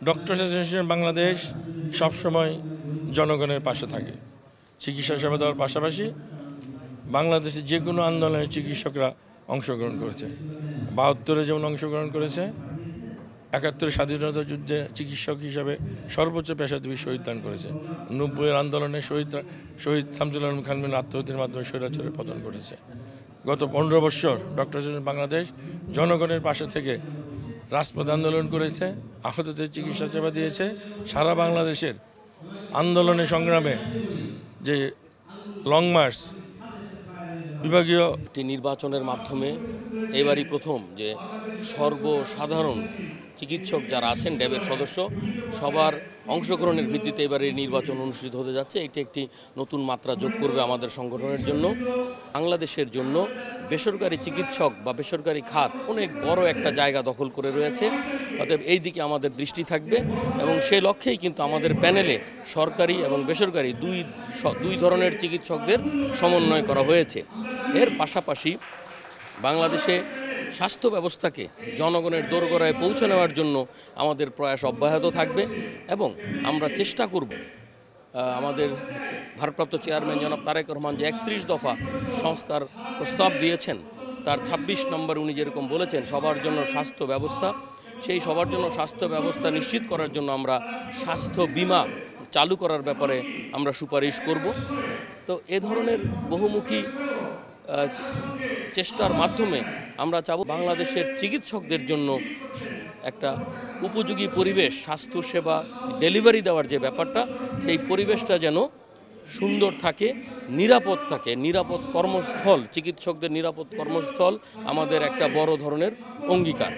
Doctors association Bangladesh সবসময় জনগণের পাশে থাকে। চিকিৎসা সেবা দেওয়ার পাশাপাশি বাংলাদেশের যে কোনো আন্দোলনে চিকিৎসকরা অংশগ্রহণ করেছে। ৭২-এ যেমন অংশগ্রহণ করেছে, ৭১-এর স্বাধীনতা যুদ্ধে চিকিৎসক হিসাবে সর্বোচ্চ পেশাজীবী শহীদ দান করেছে। ৯০-এর আন্দোলনে শহীদ শামসুল আলম খান মির আত্মহত্যার মাধ্যমে স্বৈরাচারের পতন ঘটেছে। গত ১৫ বছর ডক্টরস অ্যাসোসিয়েশন বাংলাদেশ জনগণের পাশে থেকে রাজপথ আন্দোলন করেছে, আহতদের চিকিৎসা সেবা দিয়েছে। সারা বাংলাদেশের আন্দোলনে সংগ্রামে যে লং মার্চ বিভাগীয় নির্বাচনের মাধ্যমে এবারই প্রথম যে সর্বসাধারণ চিকিৎসক যারা আছেন ড্যাবের সদস্য সবার অংশগ্রহণের ভিত্তিতে এবারে নির্বাচন অনুষ্ঠিত হতে যাচ্ছে। এটি একটি নতুন মাত্রা যোগ করবে আমাদের সংগঠনের জন্য। বাংলাদেশের জন্য বেসরকারি চিকিৎসক বা বেসরকারি খাত অনেক বড় একটা জায়গা দখল করে রয়েছে। অতএব এই দিকে আমাদের দৃষ্টি থাকবে এবং সেই লক্ষ্যেই কিন্তু আমাদের প্যানেলে সরকারি এবং বেসরকারি দুই ধরনের চিকিৎসকদের সমন্বয় করা হয়েছে। এর পাশাপাশি বাংলাদেশে স্বাস্থ্য ব্যবস্থাকে জনগণের দোরগোড়ায় পৌঁছে নেওয়ার জন্য আমাদের প্রয়াস অব্যাহত থাকবে এবং আমরা চেষ্টা করব আমাদের ভারপ্রাপ্ত চেয়ারম্যান জনাব তারেক রহমান যে ৩১ দফা সংস্কার প্রস্তাব দিয়েছেন তার ২৬ নম্বর উনি যেরকম বলেছেন সবার জন্য স্বাস্থ্য ব্যবস্থা, সেই সবার জন্য স্বাস্থ্য ব্যবস্থা নিশ্চিত করার জন্য আমরা স্বাস্থ্য বীমা চালু করার ব্যাপারে আমরা সুপারিশ করব। তো এ ধরনের বহুমুখী চেষ্টার মাধ্যমে আমরা চাব বাংলাদেশের চিকিৎসকদের জন্য একটা উপযোগী পরিবেশ, স্বাস্থ্যসেবা ডেলিভারি দেওয়ার যে ব্যাপারটা সেই পরিবেশটা যেন সুন্দর থাকে, নিরাপদ থাকে। নিরাপদ কর্মস্থল, চিকিৎসকদের নিরাপদ কর্মস্থল আমাদের একটা বড় ধরনের অঙ্গীকার।